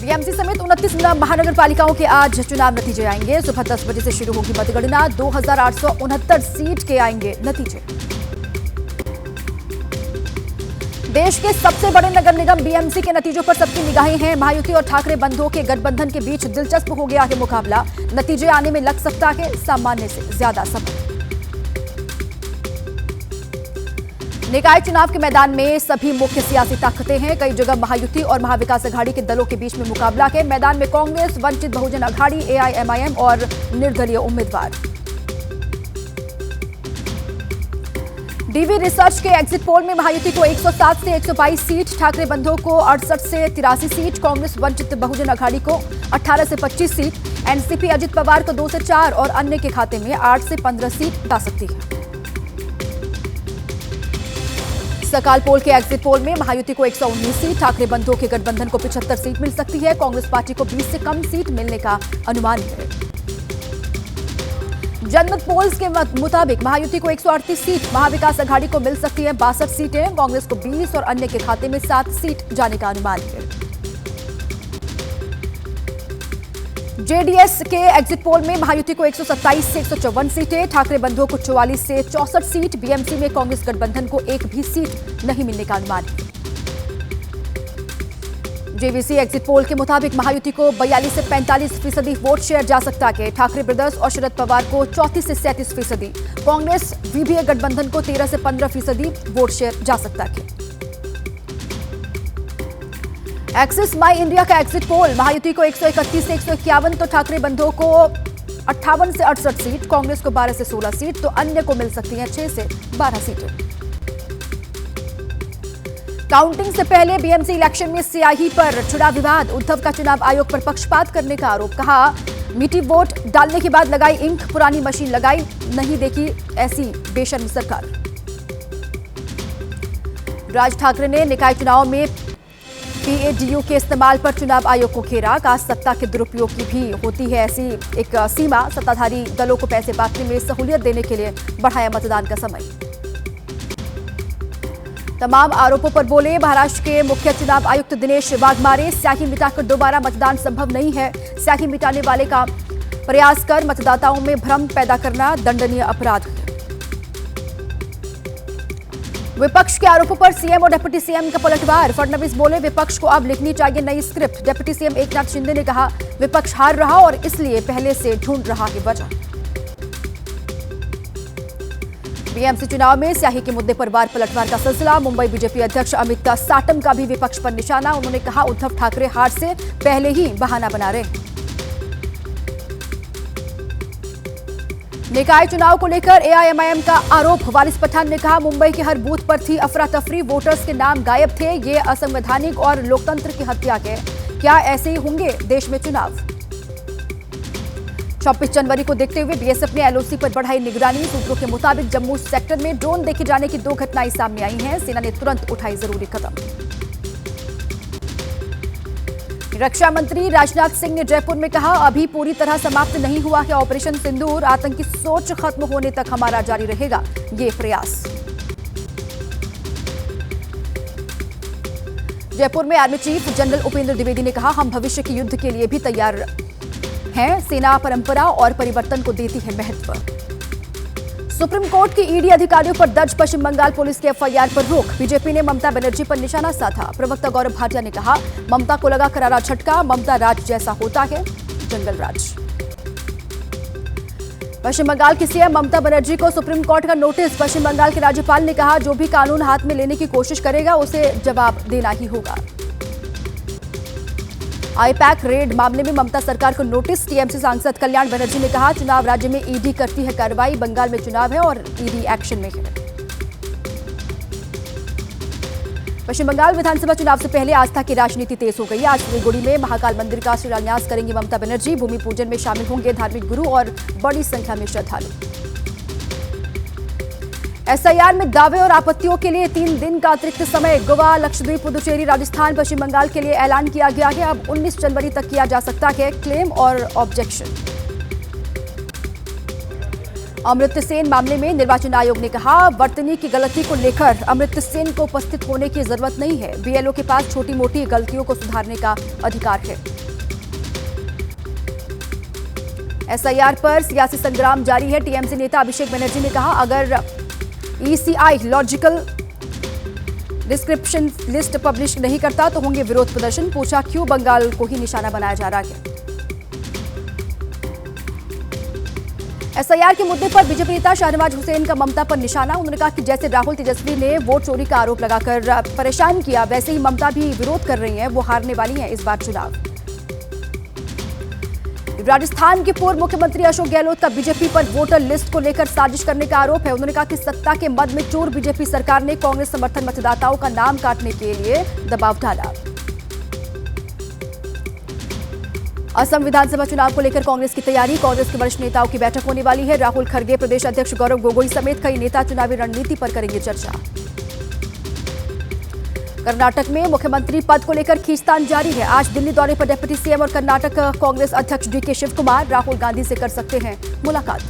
BMC समेत 29 महानगर पालिकाओं के आज चुनाव नतीजे आएंगे। सुबह 10 बजे से शुरू होगी मतगणना। 2869 सीट के आएंगे नतीजे। देश के सबसे बड़े नगर निगम बीएमसी के नतीजों पर सबकी निगाहें हैं। महायुति और ठाकरे बंधुओं के गठबंधन के बीच दिलचस्प हो गया है मुकाबला। नतीजे आने में लग सकता है सामान्य से ज्यादा समय। निकाय चुनाव के मैदान में सभी मुख्य सियासी ताकतें हैं। कई जगह महायुति और महाविकास अघाड़ी के दलों के बीच में मुकाबला है। मैदान में कांग्रेस, वंचित बहुजन अघाड़ी, एआईएमआईएम और निर्दलीय उम्मीदवार। डीवी रिसर्च के एग्जिट पोल में महायुति को 107 से 122 सीट, ठाकरे बंधुओं को 68 से 83 सीट, कांग्रेस वंचित बहुजन अघाड़ी को 18 से 25 सीट, एनसीपी अजित पवार को 2 से 4 और अन्य के खाते में 8 से 15 सीट जा सकती है। सकाल पोल के एग्जिट पोल में महायुति को 119 सीट, ठाकरे बंधुओं के गठबंधन को 75 सीट मिल सकती है। कांग्रेस पार्टी को 20 से कम सीट मिलने का अनुमान है। जनमत पोल्स के मुताबिक महायुति को 138 सीट, महाविकास अघाड़ी को मिल सकती है 62 सीटें, कांग्रेस को 20 और अन्य के खाते में 7 सीट जाने का अनुमान है। जेडीएस के एग्जिट पोल में महायुति को 127 से 154 सीटें, ठाकरे बंधुओं को 44 से 64 सीट, बीएमसी में कांग्रेस गठबंधन को एक भी सीट नहीं मिलने का अनुमान है। जेवीसी एग्जिट पोल के मुताबिक महायुति को 42 से 45% वोट शेयर जा सकता है। ठाकरे ब्रदर्स और शरद पवार को 34 से 37%, कांग्रेस वीवीए गठबंधन को 13 से 15% वोट शेयर जा सकता है। एक्सिस माई इंडिया का एग्जिट पोल महायुति को 131 से 151 तो ठाकरे बंधुओं को 58 से 68 सीट, कांग्रेस को 12 से 16 सीट तो अन्य को मिल सकती हैं 6 से 12 सीटें। काउंटिंग से पहले बीएमसी इलेक्शन में स्याही पर छिड़ा विवाद, उद्धव का चुनाव आयोग पर पक्षपात करने का आरोप। कहा मिट्टी वोट डालने के बाद लगाई इंक, पुरानी मशीन लगाई, नहीं देखी ऐसी बेशर्म सरकार। राज ठाकरे ने निकाय चुनाव में पीएडीयू के इस्तेमाल पर चुनाव आयोग को घेरा। कहा सत्ता के दुरुपयोग की भी होती है ऐसी एक सीमा, सत्ताधारी दलों को पैसे बांटने में सहूलियत देने के लिए बढ़ाया मतदान का समय। तमाम आरोपों पर बोले महाराष्ट्र के मुख्य चुनाव आयुक्त दिनेश वाघमारे, स्याही मिटाकर दोबारा मतदान संभव नहीं है। स्याही मिटाने वाले का प्रयास कर मतदाताओं में भ्रम पैदा करना दंडनीय अपराध है। विपक्ष के आरोपों पर सीएम और डिप्टी सीएम का पलटवार। फडणवीस बोले विपक्ष को अब लिखनी चाहिए नई script. Deputy CM Eknath Shinde ने कहा विपक्ष हार रहा और इसलिए पहले से ढूंढ रहा है वजह। बीएमसी चुनाव में स्याही के मुद्दे पर वार पलटवार का सिलसिला। मुंबई बीजेपी अध्यक्ष अमित साटम का भी विपक्ष पर निशाना। उन्होंने कहा उद्धव ठाकरे हार से पहले ही बहाना बना रहे हैं। निकाय चुनाव को लेकर एआईएमआईएम का आरोप। वारिस पठान ने कहा मुंबई के हर बूथ पर थी अफरा तफरी, वोटर्स के नाम गायब थे, ये असंवैधानिक और लोकतंत्र की हत्या है। क्या ऐसे ही होंगे देश में चुनाव? 26 जनवरी को देखते हुए बीएसएफ ने एलओसी पर बढ़ाई निगरानी। सूत्रों के मुताबिक जम्मू सेक्टर में ड्रोन देखे जाने की 2 घटनाएं सामने आई हैं। सेना ने तुरंत उठाई जरूरी कदम। रक्षा मंत्री राजनाथ सिंह ने जयपुर में कहा अभी पूरी तरह समाप्त नहीं हुआ है ऑपरेशन सिंदूर, आतंकी सोच खत्म होने तक हमारा जारी रहेगा ये प्रयास। जयपुर में army chief general Upendra Dwivedi ने कहा हम भविष्य के युद्ध के लिए भी तैयार हैं। सेना परंपरा और परिवर्तन को देती है महत्व। सुप्रीम कोर्ट की ईडी अधिकारियों पर दर्ज पश्चिम बंगाल पुलिस के एफआईआर पर रोक। बीजेपी ने ममता बनर्जी पर निशाना साधा। प्रवक्ता गौरव भाटिया ने कहा ममता को लगा करारा झटका, ममता राज जैसा होता है जंगल राज। पश्चिम बंगाल की सीएम ममता बनर्जी को सुप्रीम कोर्ट का नोटिस। पश्चिम बंगाल के राज्यपाल ने कहा जो भी कानून हाथ में लेने की कोशिश करेगा उसे जवाब देना ही होगा। आईपैक रेड मामले में ममता सरकार को नोटिस। टीएमसी सांसद कल्याण बनर्जी ने कहा चुनाव राज्य में ईडी करती है कार्रवाई, बंगाल में चुनाव है और ईडी एक्शन में है। पश्चिम बंगाल विधानसभा चुनाव से पहले आस्था की राजनीति तेज हो गई। आज सिलीगुड़ी में महाकाल मंदिर का शिलान्यास करेंगी ममता बनर्जी। भूमि पूजन में शामिल होंगे धार्मिक गुरु और बड़ी संख्या में श्रद्धालु। एसआईआर में दावे और आपत्तियों के लिए 3 दिन का अतिरिक्त समय। गोवा, लक्षद्वीप, पुदुचेरी, राजस्थान, पश्चिम बंगाल के लिए ऐलान किया गया है। अब 19 जनवरी तक किया जा सकता है क्लेम और ऑब्जेक्शन। अमृत सेन मामले में निर्वाचन आयोग ने कहा, वर्तनी की गलती को लेकर अमृत सेन को उपस्थित होने की जरूरत नहीं है। बीएलओ के पास छोटी मोटी गलतियों को सुधारने का अधिकार है। एसआईआर पर सियासी संग्राम जारी है। टीएमसी नेता अभिषेक बनर्जी ने कहा, अगर ECI logical description list publish नहीं करता तो होंगे विरोध प्रदर्शन। पूछा, क्यों बंगाल को ही निशाना बनाया जा रहा है। एसआईआर के मुद्दे पर बीजेपी नेता शाहनवाज हुसैन का ममता पर निशाना। उन्होंने कहा कि जैसे राहुल तेजस्वी ने वोट चोरी का आरोप लगाकर परेशान किया, वैसे ही ममता भी विरोध कर रही हैं। वो हारने वाली हैं इस बार चुनाव। राजस्थान के पूर्व मुख्यमंत्री अशोक गहलोत का बीजेपी पर वोटर लिस्ट को लेकर साजिश करने का आरोप है। उन्होंने कहा कि सत्ता के मद में चोर बीजेपी सरकार ने कांग्रेस समर्थन मतदाताओं का नाम काटने के लिए दबाव डाला। असम विधानसभा चुनाव को लेकर कांग्रेस की तैयारी। कांग्रेस के वरिष्ठ नेताओं की बैठक होने वाली है। राहुल खड़गे, प्रदेश अध्यक्ष गौरव गोगोई समेत कई नेता चुनावी रणनीति पर करेंगे चर्चा। कर्नाटक में मुख्यमंत्री पद को लेकर खींचतान जारी है। आज दिल्ली दौरे पर डिप्टी सीएम और कर्नाटक कांग्रेस अध्यक्ष डीके शिव कुमार राहुल गांधी से कर सकते हैं मुलाकात।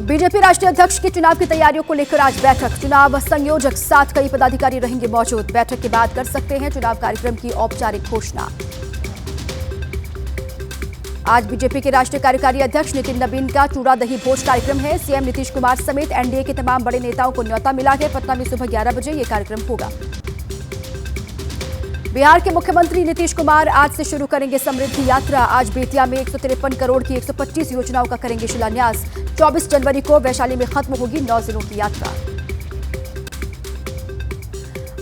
बीजेपी राष्ट्रीय अध्यक्ष के चुनाव की तैयारियों को लेकर आज बैठक। चुनाव संयोजक साथ कई पदाधिकारी रहेंगे मौजूद। बैठक के बाद कर सकते हैं चुनाव कार्यक्रम की औपचारिक घोषणा। आज बीजेपी के राष्ट्रीय कार्यकारी अध्यक्ष नितिन नबीन का चूड़ा दही भोज कार्यक्रम है। सीएम नीतीश कुमार समेत एनडीए के तमाम बड़े नेताओं को न्योता मिला है। पटना में सुबह 11 बजे यह कार्यक्रम होगा। बिहार के मुख्यमंत्री नीतीश कुमार आज से शुरू करेंगे समृद्धि यात्रा। आज बेतिया में 153 करोड़ की 125 योजनाओं का करेंगे शिलान्यास। 24 जनवरी को वैशाली में खत्म होगी 9 जिलों की यात्रा।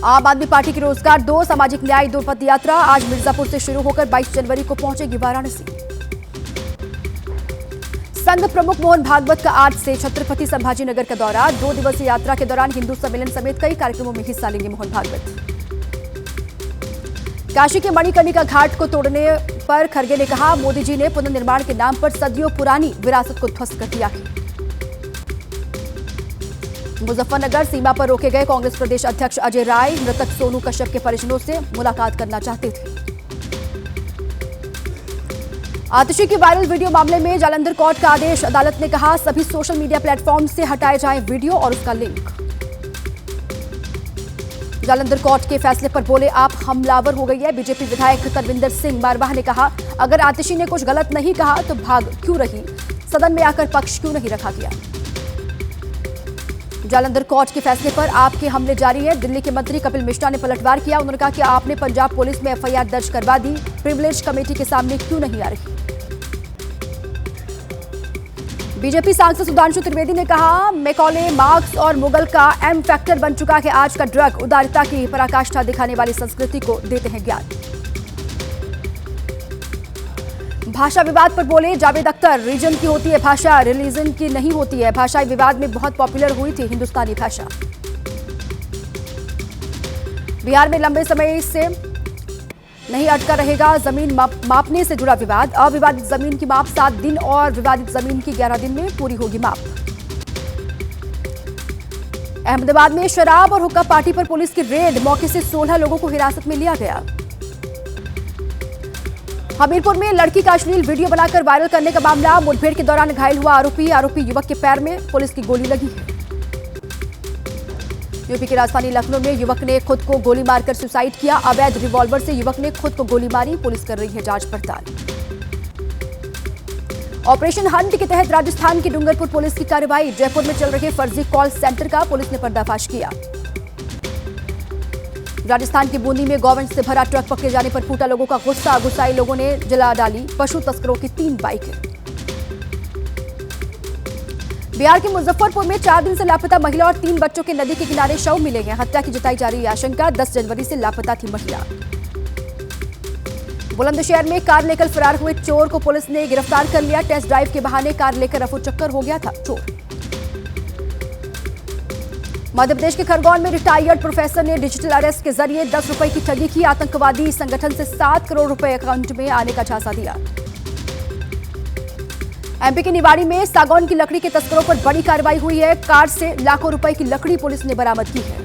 आम आदमी पार्टी की रोजगार 2 सामाजिक न्याय 2 पद यात्रा आज मिर्जापुर से शुरू होकर 22 जनवरी को पहुंचेगी वाराणसी। संघ प्रमुख मोहन भागवत का आज से छत्रपति संभाजीनगर का दौरा। 2 दिवसीय यात्रा के दौरान हिंदू सम्मेलन समेत कई कार्यक्रमों में हिस्सा लेंगे मोहन भागवत। काशी के मणिकर्णिका घाट को तोड़ने पर खड़गे ने कहा, मोदी जी ने पुनर्निर्माण के नाम पर सदियों पुरानी विरासत को ध्वस्त कर दिया है। मुजफ्फरनगर सीमा पर रोके गए कांग्रेस प्रदेश अध्यक्ष अजय राय मृतक सोनू कश्यप के परिजनों से मुलाकात करना चाहते थे। आतिशी की वायरल वीडियो मामले में जालंधर कोर्ट का आदेश। अदालत ने कहा, सभी सोशल मीडिया प्लेटफॉर्म से हटाए जाएं वीडियो और उसका लिंक। जालंधर कोर्ट के फैसले पर बोले, आप हमलावर हो गई है। बीजेपी विधायक तरविंदर सिंह मारवाह ने कहा, अगर आतिशी ने कुछ गलत नहीं कहा तो भाग क्यों रही, सदन में आकर पक्ष क्यों नहीं रखा गया। जालंधर कोर्ट के फैसले पर आपके हमले जारी है। दिल्ली के मंत्री कपिल मिश्रा ने पलटवार किया। उन्होंने कहा कि आपने पंजाब पुलिस में एफआईआर दर्ज करवा दी, प्रिविलेज कमेटी के सामने क्यों नहीं आ रही। बीजेपी सांसद सुधांशु त्रिवेदी ने कहा, मैकॉले, मार्क्स और मुगल का एम फैक्टर बन चुका है आज का ड्रग। उदारता की पराकाष्ठा दिखाने वाली संस्कृति को देते हैं ज्ञान। भाषा विवाद पर बोले जावेद अख्तर, रीजन की होती है भाषा, रिलीजन की नहीं होती है। भाषाई विवाद में बहुत पॉपुलर हुई थी हिंदुस्तानी भाषा। बिहार में लंबे समय से नहीं अटका रहेगा जमीन मापने से जुड़ा विवाद। अविवादित जमीन की माप 7 दिन और विवादित जमीन की 11 दिन में पूरी होगी माप। अहमदाबाद में शराब और हुक्का पार्टी पर पुलिस की रेड। मौके से 16 लोगों को हिरासत में लिया गया। हमीरपुर में लड़की का अश्लील वीडियो बनाकर वायरल करने का मामला। मुठभेड़ के दौरान घायल हुआ आरोपी युवक के पैर में पुलिस की गोली लगी है। यूपी की राजधानी लखनऊ में युवक ने खुद को गोली मारकर सुसाइड किया। अवैध रिवॉल्वर से युवक ने खुद को गोली मारी। पुलिस कर रही है जांच पड़ताल। ऑपरेशन हंट के तहत राजस्थान की डूंगरपुर पुलिस की कार्रवाई। जयपुर में चल रहे फर्जी कॉल सेंटर का पुलिस ने पर्दाफाश किया। राजस्थान की बूंदी में गौवंश से भरा ट्रक पकड़े जाने पर फूटा लोगों का गुस्सा। गुस्साई लोगों ने जला डाली पशु तस्करों की 3 बाइकें। बिहार के मुजफ्फरपुर में 4 दिन से लापता महिला और 3 बच्चों के नदी के किनारे शव मिले हैं। हत्या की जताई जा रही आशंका। 10 जनवरी से लापता थी महिला। बुलंदशहर में कार लेकर फरार हुए चोर को पुलिस ने गिरफ्तार कर लिया। टेस्ट ड्राइव के बहाने कार लेकर रफूचक्कर हो गया था चोर। मध्य प्रदेश के खरगोन में रिटायर्ड प्रोफेसर ने डिजिटल अरेस्ट के जरिए 10 रुपए की ठगी की। आतंकवादी संगठन से 7 करोड़ रुपए अकाउंट में आने का झांसा दिया। एमपी के निवाड़ी में सागौन की लकड़ी के तस्करों पर बड़ी कार्रवाई हुई है। कार से लाखों रुपए की लकड़ी पुलिस ने बरामद की है।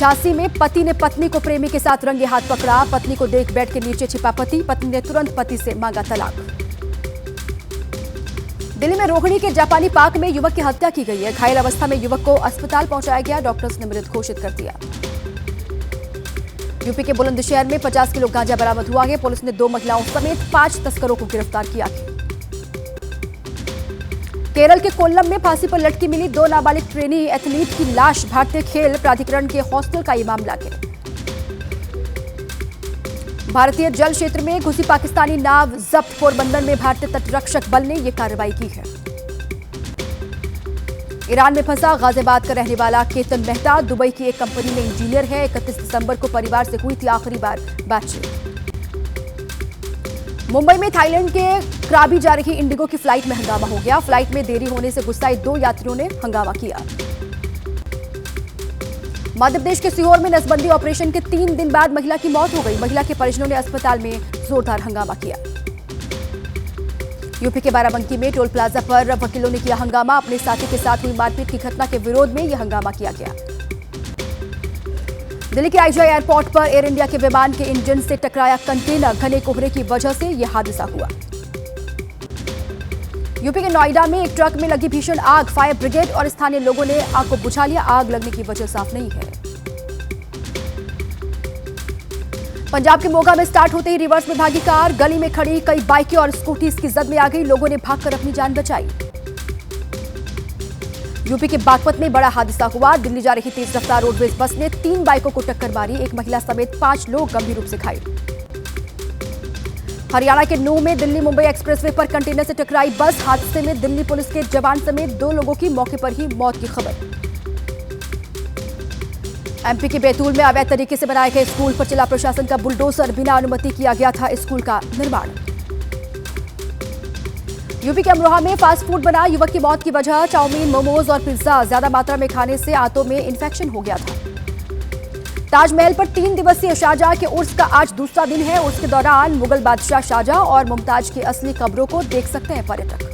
झांसी में पति ने पत्नी को प्रेमी के साथ रंगे हाथ पकड़ा। पत्नी को देख बेड के नीचे छिपा पति। पत्नी ने तुरंत पति से मांगा तलाक। दिल्ली में रोहिणी के जापानी पार्क में युवक की हत्या की गई है। घायल अवस्था में युवक को अस्पताल पहुंचाया गया। डॉक्टर्स ने मृत घोषित कर दिया। यूपी के बुलंदशहर में 50 किलो गांजा बरामद हुआ है। पुलिस ने 2 महिलाओं समेत 5 तस्करों को गिरफ्तार किया है। केरल के कोल्लम में फांसी पर लटकी मिली 2 नाबालिग ट्रेनी एथलीट की लाश। भारतीय खेल प्राधिकरण के हॉस्टल का ये मामला है। भारतीय जल क्षेत्र में घुसी पाकिस्तानी नाव जब्त। पोरबंदर में भारतीय तटरक्षक बल ने यह कार्रवाई की है। ईरान में फंसा गाजियाबाद का रहने वाला केतन मेहता दुबई की एक कंपनी में इंजीनियर है। 31 दिसंबर को परिवार से हुई थी आखिरी बार बातचीत। मुंबई में थाईलैंड के क्राबी जा रही इंडिगो की फ्लाइट में हंगामा हो गया। फ्लाइट में देरी होने से गुस्साए 2 यात्रियों ने हंगामा किया। मध्य प्रदेश के सीहोर में नसबंदी ऑपरेशन के 3 दिन बाद महिला की मौत हो गई। महिला के परिजनों ने अस्पताल में जोरदार हंगामा किया। यूपी के बाराबंकी में टोल प्लाजा पर वकीलों ने किया हंगामा। अपने साथी के साथ हुई मारपीट की घटना के विरोध में यह हंगामा किया गया। दिल्ली के आईजीआई एयरपोर्ट पर एयर इंडिया के विमान के इंजन से टकराया कंटेनर। घने कोहरे की वजह से यह हादसा हुआ। यूपी के नोएडा में एक ट्रक में लगी भीषण आग। फायर ब्रिगेड और स्थानीय लोगों ने आग को बुझा लिया। आग लगने की वजह साफ नहीं है। पंजाब के मोगा में स्टार्ट होते ही रिवर्स में भागी कार। गली में खड़ी कई बाइकें और स्कूटी इसकी जद में आ गई। लोगों ने भागकर अपनी जान बचाई। यूपी के बागपत में बड़ा हादसा हुआ। दिल्ली जा रही तेज रफ्तार रोडवेज बस ने 3 बाइकों को टक्कर मारी। एक महिला समेत 5 लोग गंभीर रूप से घायल। हरियाणा के नूंह में दिल्ली मुंबई एक्सप्रेसवे पर कंटेनर से टकराई बस। हादसे में दिल्ली पुलिस के जवान समेत 2 लोगों की मौके पर ही मौत की खबर। एमपी के बैतूल में अवैध तरीके से बनाए गए स्कूल पर जिला प्रशासन का बुलडोजर। बिना अनुमति किया गया था स्कूल का निर्माण। यूपी के अमरोहा में फास्ट फूड बना युवक की मौत की वजह चाउमीन, मोमोज और पिज्जा ज्यादा मात्रा में खाने से आंतों में इन्फेक्शन हो गया था। ताजमहल पर 3 दिवसीय शाहजहां के उर्स का आज दूसरा दिन है। उर्स के दौरान मुगल बादशाह शाहजहां और मुमताज की असली कब्रों को देख सकते हैं पर्यटक।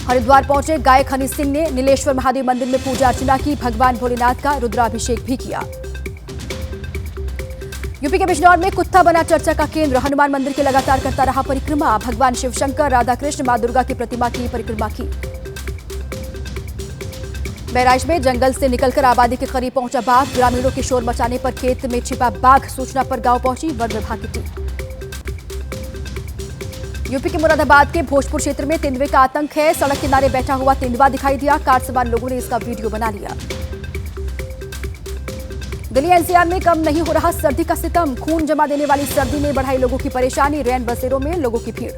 हरिद्वार पहुंचे गायक हनी सिंह ने नीलेश्वर महादेव मंदिर में पूजा अर्चना की। भगवान भोलेनाथ का रुद्राभिषेक भी किया। यूपी के बिजनौर में कुत्ता बना चर्चा का केंद्र। हनुमान मंदिर के लगातार करता रहा परिक्रमा। भगवान शिवशंकर, राधा कृष्ण, मां दुर्गा की प्रतिमा की परिक्रमा की। बहराइच में जंगल से निकलकर आबादी के करीब पहुंचा बाघ। ग्रामीणों के शोर मचाने पर खेत में छिपा बाघ। सूचना पर गांव पहुंची वन विभाग की टीम। यूपी के मुरादाबाद के भोजपुर क्षेत्र में तेंदुए का आतंक है। सड़क किनारे बैठा हुआ तेंदुआ दिखाई दिया। कार सवार लोगों ने इसका वीडियो बना लिया। दिल्ली एनसीआर में कम नहीं हो रहा सर्दी का सितम। खून जमा देने वाली सर्दी ने बढ़ाई लोगों की परेशानी। रैन बसेरों में लोगों की भीड़।